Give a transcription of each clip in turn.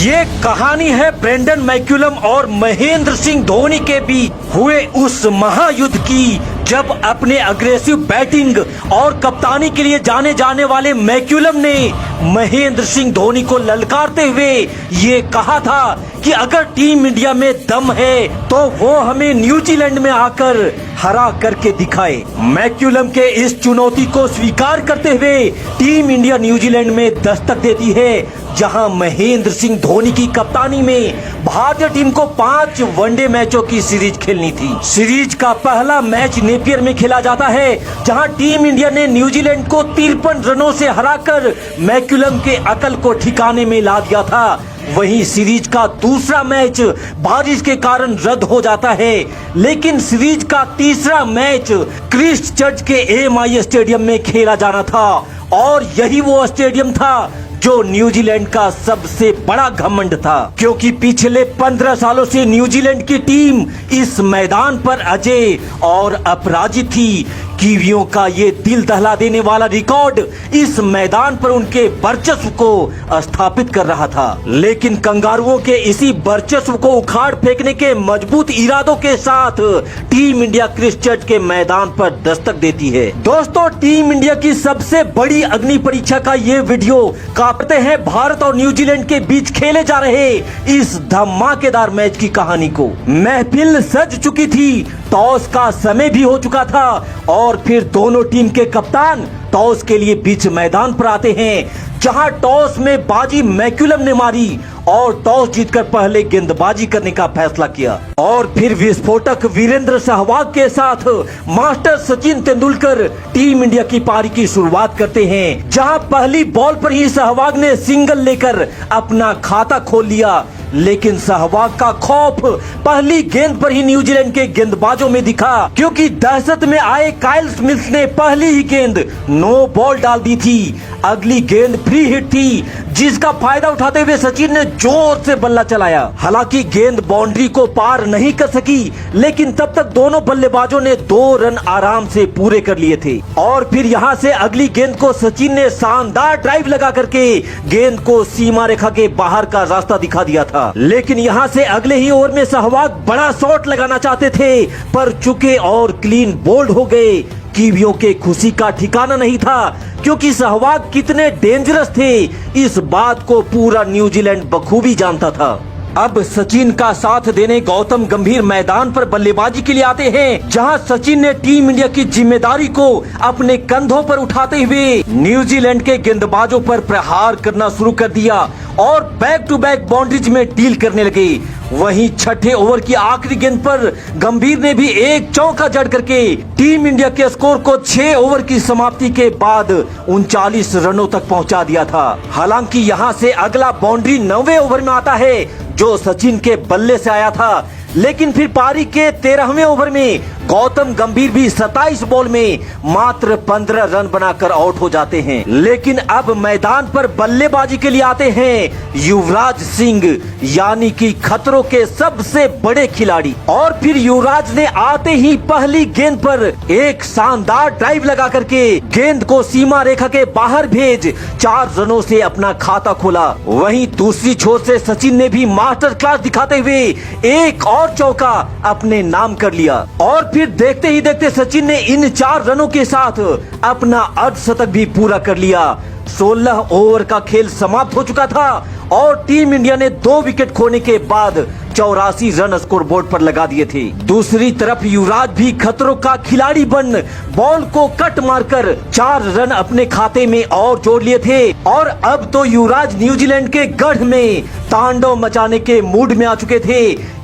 ये कहानी है ब्रेंडन मैक्यूलम और महेंद्र सिंह धोनी के बीच हुए उस महायुद्ध की, जब अपने अग्रेसिव बैटिंग और कप्तानी के लिए जाने जाने वाले मैक्यूलम ने महेंद्र सिंह धोनी को ललकारते हुए ये कहा था कि अगर टीम इंडिया में दम है तो वो हमें न्यूजीलैंड में आकर हरा करके दिखाए। मैक्यूलम के इस चुनौती को स्वीकार करते हुए टीम इंडिया न्यूजीलैंड में दस्तक देती है, जहां महेंद्र सिंह धोनी की कप्तानी में भारतीय टीम को 5 वनडे मैचों की सीरीज खेलनी थी। सीरीज का पहला मैच नेपियर में खेला जाता है, जहां टीम इंडिया ने न्यूजीलैंड को 53 रनों से हराकर मैक्यूलम के अकल को ठिकाने में ला दिया था। वहीं सीरीज का दूसरा मैच बारिश के कारण रद्द हो जाता है, लेकिन सीरीज का तीसरा मैच क्राइस्टचर्च के एएमआई स्टेडियम में खेला जाना था, और यही वो स्टेडियम था जो न्यूजीलैंड का सबसे बड़ा घमंड था, क्योंकि पिछले 15 सालों से न्यूजीलैंड की टीम इस मैदान पर अजय और अपराजित थी। कीवियों का ये दिल दहला देने वाला रिकॉर्ड इस मैदान पर उनके वर्चस्व को स्थापित कर रहा था, लेकिन कंगारुओं के इसी वर्चस्व को उखाड़ फेंकने के मजबूत इरादों के साथ टीम इंडिया क्राइस्टचर्च के मैदान पर दस्तक देती है। दोस्तों, टीम इंडिया की सबसे बड़ी अग्नि परीक्षा का ये वीडियो काटते हैं भारत और न्यूजीलैंड के बीच खेले जा रहे इस धमाकेदार मैच की कहानी को। महफिल सज चुकी थी, टॉस का समय भी हो चुका था, और फिर दोनों टीम के कप्तान टॉस के लिए बीच मैदान पर आते हैं, जहां टॉस में बाजी मैक्यूलम ने मारी और टॉस जीतकर पहले गेंदबाजी करने का फैसला किया। और फिर विस्फोटक वीरेंद्र सहवाग के साथ master Sachin Tendulkar team India की पारी की शुरुआत करते हैं, जहां पहली बॉल पर ही सहवाग ने सिंगल लेकर अपना खाता खोल लिया। लेकिन सहवाग का खौफ पहली गेंद पर ही न्यूजीलैंड के गेंदबाजों में दिखा, क्योंकि दहशत में आए काइल स्मिथ ने पहली ही गेंद नो बॉल डाल दी थी। अगली गेंद फ्री हिट थी, जिसका फायदा उठाते हुए सचिन ने जोर से बल्ला चलाया। हालांकि गेंद बाउंड्री को पार नहीं कर सकी, लेकिन तब तक दोनों बल्लेबाजों ने 2 रन आराम से पूरे कर लिए थे। और फिर यहां से अगली गेंद को सचिन ने शानदार ड्राइव लगा करके गेंद को सीमा रेखा के बाहर का रास्ता दिखा दिया था। लेकिन यहां से अगले ही ओवर में सहवाग बड़ा शॉट लगाना चाहते थे, पर चुके और क्लीन बोल्ड हो गए। कीवियों के खुशी का ठिकाना नहीं था, क्योंकि सहवाग कितने डेंजरस थे इस बात को पूरा न्यूजीलैंड बखूबी जानता था। अब सचिन का साथ देने गौतम गंभीर मैदान पर बल्लेबाजी के लिए आते हैं, जहां सचिन ने टीम इंडिया की जिम्मेदारी को अपने कंधों पर उठाते हुए न्यूजीलैंड के गेंदबाजों पर प्रहार करना शुरू कर दिया और बैक टू बैक बाउंड्रीज में डील करने लगे। वहीं छठे ओवर की आखिरी गेंद पर गंभीर ने भी एक चौका जड़ करके टीम इंडिया के स्कोर को 6 ओवर की समाप्ति के बाद 39 रनों तक पहुंचा दिया था। हालांकि यहां से अगला बाउंड्री 9वें ओवर में आता है, जो सचिन के बल्ले से आया था, लेकिन फिर पारी के 13वें ओवर में गौतम गंभीर भी 27 बॉल में मात्र 15 रन बनाकर आउट हो जाते हैं। लेकिन अब मैदान पर बल्लेबाजी के लिए आते हैं युवराज सिंह, यानी कि खतरों के सबसे बड़े खिलाड़ी। और फिर युवराज ने आते ही पहली गेंद पर एक शानदार ड्राइव लगा करके गेंद को सीमा रेखा के बाहर भेज 4 रनों से अपना खाता खोला। वहीं दूसरी छोर से सचिन ने भी मास्टर क्लास दिखाते हुए एक और चौका अपने नाम कर लिया। और फिर देखते ही देखते सचिन ने इन 4 रनों के साथ अपना अर्धशतक भी पूरा कर लिया। 16 ओवर का खेल समाप्त हो चुका था और टीम इंडिया ने 2 विकेट खोने के बाद 84 रन स्कोर बोर्ड पर लगा दिए थे। दूसरी तरफ युवराज भी खतरों का खिलाड़ी बन बॉल को कट मारकर 4 रन अपने खाते में और जोड़ लिए थे। और अब तो युवराज न्यूजीलैंड के गढ़ में तांडव मचाने के मूड में आ चुके थे।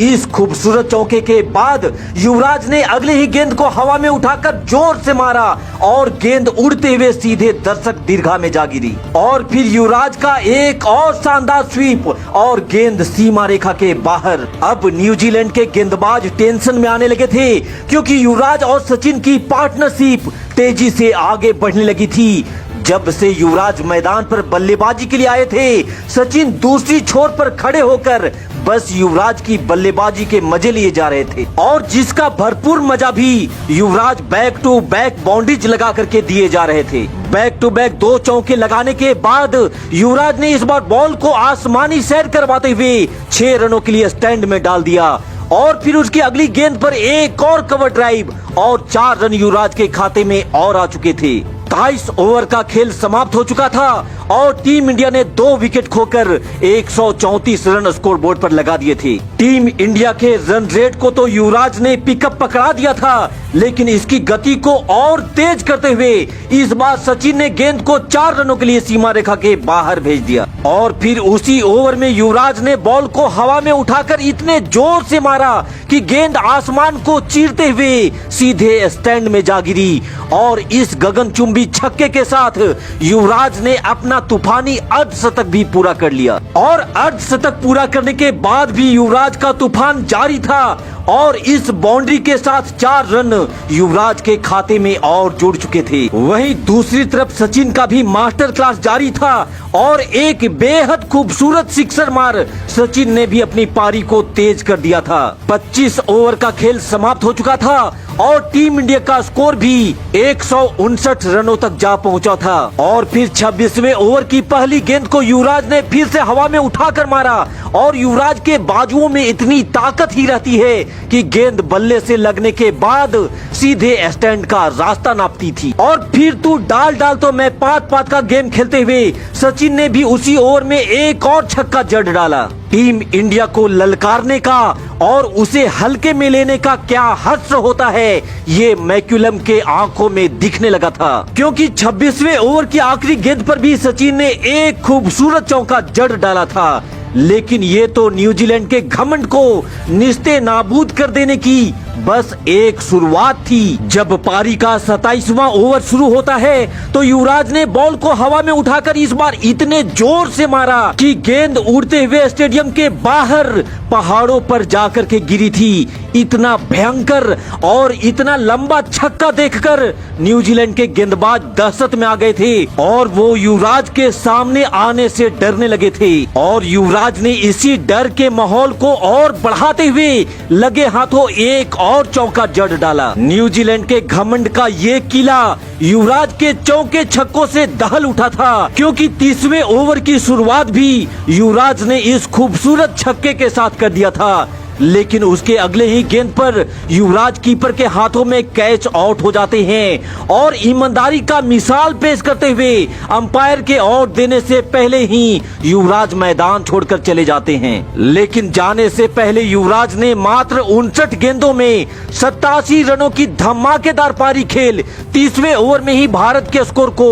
इस खूबसूरत चौके के बाद युवराज ने अगले ही गेंद को हवा में उठाकर जोर से मारा और गेंद उड़ते हुए सीधे दर्शक दीर्घा में जा गिरी। और फिर युवराज का एक और शानदार स्वीप और गेंद सीमा रेखा के बाहर। अब न्यूजीलैंड के गेंदबाज टेंशन में आने लगे थे, क्योंकि युवराज और सचिन की पार्टनरशिप तेजी से आगे बढ़ने लगी थी। जब से युवराज मैदान पर बल्लेबाजी के लिए आए थे, सचिन दूसरी छोर पर खड़े होकर बस युवराज की बल्लेबाजी के मजे लिए जा रहे थे और जिसका भरपूर मजा भी युवराज बैक टू बैक बाउंड्रीज लगा करके दिए जा रहे थे। बैक टू बैक 2 चौके लगाने के बाद युवराज ने इस बार बॉल को आसमानी सैर करवाते हुए 6 रनों के लिए स्टैंड में डाल दिया और फिर उसकी अगली गेंद पर एक और कवर ड्राइव और 4 रन युवराज के खाते में और आ चुके थे। 23 ओवर का खेल समाप्त हो चुका था और टीम इंडिया ने 2 विकेट खोकर 134 रन स्कोर बोर्ड पर लगा दिए थे। टीम इंडिया के रन रेट को तो युवराज ने पिकअप पकड़ा दिया था, लेकिन इसकी गति को और तेज करते हुए इस बार सचिन ने गेंद को 4 रनों के लिए सीमा रेखा के बाहर भेज दिया और फिर उसी ओवर में युवराज ने बॉल को हवा में उठाकर इतने जोर से मारा कि गेंद आसमान को चीरते हुए सीधे स्टैंड में जा गिरी और इस गगनचुंबी छक्के के साथ युवराज ने अपना तूफानी अर्धशतक भी पूरा कर लिया और अर्धशतक पूरा करने के बाद भी युवराज का तूफान जारी था और इस बाउंड्री के साथ 4 रन युवराज के खाते में और जुड़ चुके थे। वहीं दूसरी तरफ सचिन का भी मास्टर क्लास जारी था और एक बेहद खूबसूरत सिक्सर मार सचिन ने भी अपनी पारी को तेज कर दिया था। 25 ओवर का खेल समाप्त हो चुका था और टीम इंडिया का स्कोर भी 159 रनों तक जा पहुंचा था और फिर 26वें ओवर की पहली गेंद को युवराज ने फिर से हवा में उठाकर मारा और युवराज के बाजुओं में इतनी ताकत ही रहती है कि गेंद बल्ले से लगने के बाद सीधे स्टैंड का रास्ता नापती थी और फिर तू डाल तो मैं पात का गेम खेलते हुए सचिन ने भी उसी ओवर में एक और छक्का जड़ डाला। टीम इंडिया को ललकारने का और उसे हल्के में लेने का क्या हश्र होता है ये मैक्यूलम के आंखों में दिखने लगा था, क्योंकि 26वें ओवर की आखिरी गेंद पर भी सचिन ने एक खूबसूरत चौका जड़ डाला था। लेकिन ये तो न्यूजीलैंड के घमंड को निस्ते नाबूद कर देने की बस एक शुरुआत थी। जब पारी का 27वां ओवर शुरू होता है तो युवराज ने बॉल को हवा में उठाकर इस बार इतने जोर से मारा कि गेंद उड़ते हुए स्टेडियम के बाहर पहाड़ों पर जाकर के गिरी थी। इतना भयंकर और इतना लंबा छक्का देखकर न्यूजीलैंड के गेंदबाज दहशत में आ गए थे और वो युवराज के सामने आने से डरने लगे थे और युवराज ने इसी डर के माहौल को और बढ़ाते हुए लगे हाथों एक और चौका जड़ डाला। न्यूजीलैंड के घमंड का ये किला युवराज के चौके छक्कों से दहल उठा था, क्योंकि 30वें ओवर की शुरुआत भी युवराज ने इस खूबसूरत छक्के के साथ कर दिया था। लेकिन उसके अगले ही गेंद पर युवराज कीपर के हाथों में कैच आउट हो जाते हैं और ईमानदारी का मिसाल पेश करते हुए अंपायर के आउट देने से पहले ही युवराज मैदान छोड़कर चले जाते हैं। लेकिन जाने से पहले युवराज ने मात्र 59 गेंदों में 87 रनों की धमाकेदार पारी खेल 30वें ओवर में ही भारत के स्कोर को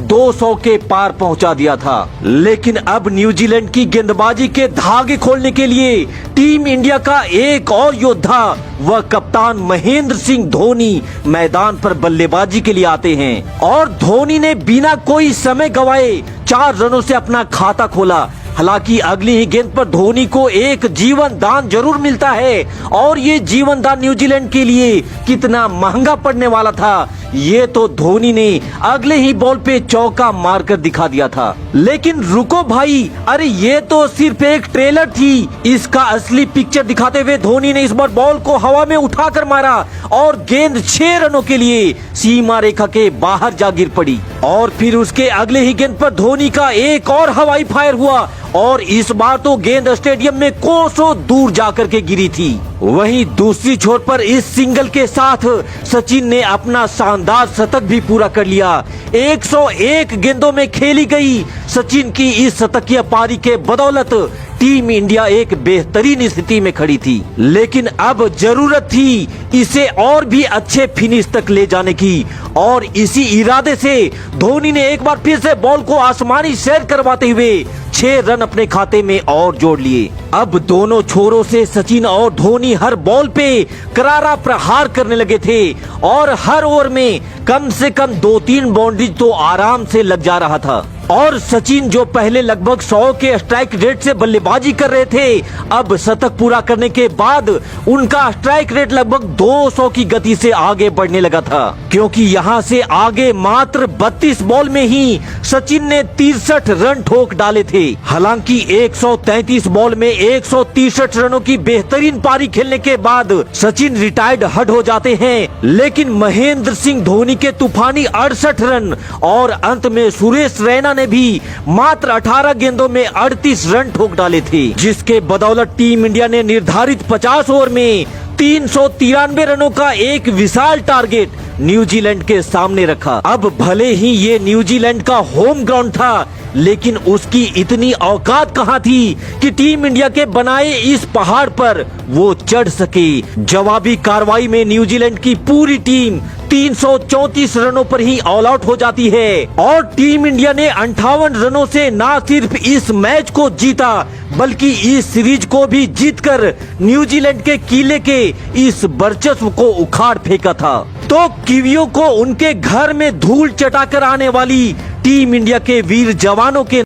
200 के पार पहुंचा दिया था। लेकिन अब न्यूजीलैंड की गेंदबाजी के धागे खोलने के लिए टीम इंडिया का एक और योद्धा व कप्तान महेंद्र सिंह धोनी मैदान पर बल्लेबाजी के लिए आते हैं और धोनी ने बिना कोई समय गवाए 4 रनों से अपना खाता खोला। हालांकि अगली ही गेंद पर धोनी को एक जीवन दान जरूर मिलता है और ये जीवन दान न्यूजीलैंड के लिए कितना महंगा पड़ने वाला था ये तो धोनी ने अगले ही बॉल पे चौका मारकर दिखा दिया था। लेकिन रुको भाई, अरे ये तो सिर्फ एक ट्रेलर थी। इसका असली पिक्चर दिखाते हुए धोनी ने इस बार बॉल को हवा में उठाकर मारा और गेंद 6 रनों के लिए सीमा रेखा के बाहर जा गिर पड़ी और फिर उसके अगले ही गेंद पर धोनी का एक और हवाई फायर हुआ और इस बार तो गेंद स्टेडियम में कोसों दूर जाकर के गिरी थी। वहीं दूसरी छोर पर इस सिंगल के साथ सचिन ने अपना शानदार शतक भी पूरा कर लिया। 101 गेंदों में खेली गई सचिन की इस शतकीय पारी के बदौलत टीम इंडिया एक बेहतरीन स्थिति में खड़ी थी। लेकिन अब जरूरत थी इसे और भी अच्छे फिनिश तक ले जाने की और इसी इरादे से धोनी ने एक बार फिर से बॉल को आसमानी सैर करवाते हुए 6 रन अपने खाते में और जोड़ लिए। अब दोनों छोरों से सचिन और धोनी हर बॉल पे करारा प्रहार करने लगे थे और हर ओवर में कम से कम 2-3 बाउंड्री तो आराम से लग जा रहा था। और सचिन जो पहले लगभग 100 के स्ट्राइक रेट से बल्लेबाजी कर रहे थे, अब शतक पूरा करने के बाद उनका स्ट्राइक रेट लगभग 200 की गति से आगे बढ़ने लगा था, क्योंकि यहां से आगे मात्र 32 बॉल में ही सचिन ने 63 रन ठोक डाले थे। हालांकि 133 बॉल में 163 रनों की बेहतरीन पारी खेलने के बाद सचिन रिटायर्ड हट हो जाते हैं, लेकिन महेंद्र सिंह धोनी के तूफानी 68 रन और अंत में सुरेश रैना ने भी मात्र 18 गेंदों में 38 रन ठोक डाले थे, जिसके बदौलत टीम इंडिया ने निर्धारित 50 ओवर में 393 रनों का एक विशाल टारगेट न्यूजीलैंड के सामने रखा। अब भले ही ये न्यूजीलैंड का होम ग्राउंड था, लेकिन उसकी इतनी औकात कहाँ थी कि टीम इंडिया के बनाए इस पहाड़ पर वो चढ़ सके। जवाबी कार्रवाई में न्यूजीलैंड की पूरी टीम 334 रनों पर ही ऑल आउट हो जाती है और टीम इंडिया ने 58 रनों से न सिर्फ इस मैच को जीता, बल्कि इस सीरीज को भी जीतकर न्यूजीलैंड के किले के इस वर्चस्व को उखाड़ फेंका था। तो कीवियों को उनके घर में धूल चटाकर आने वाली टीम इंडिया के वीर जवानों के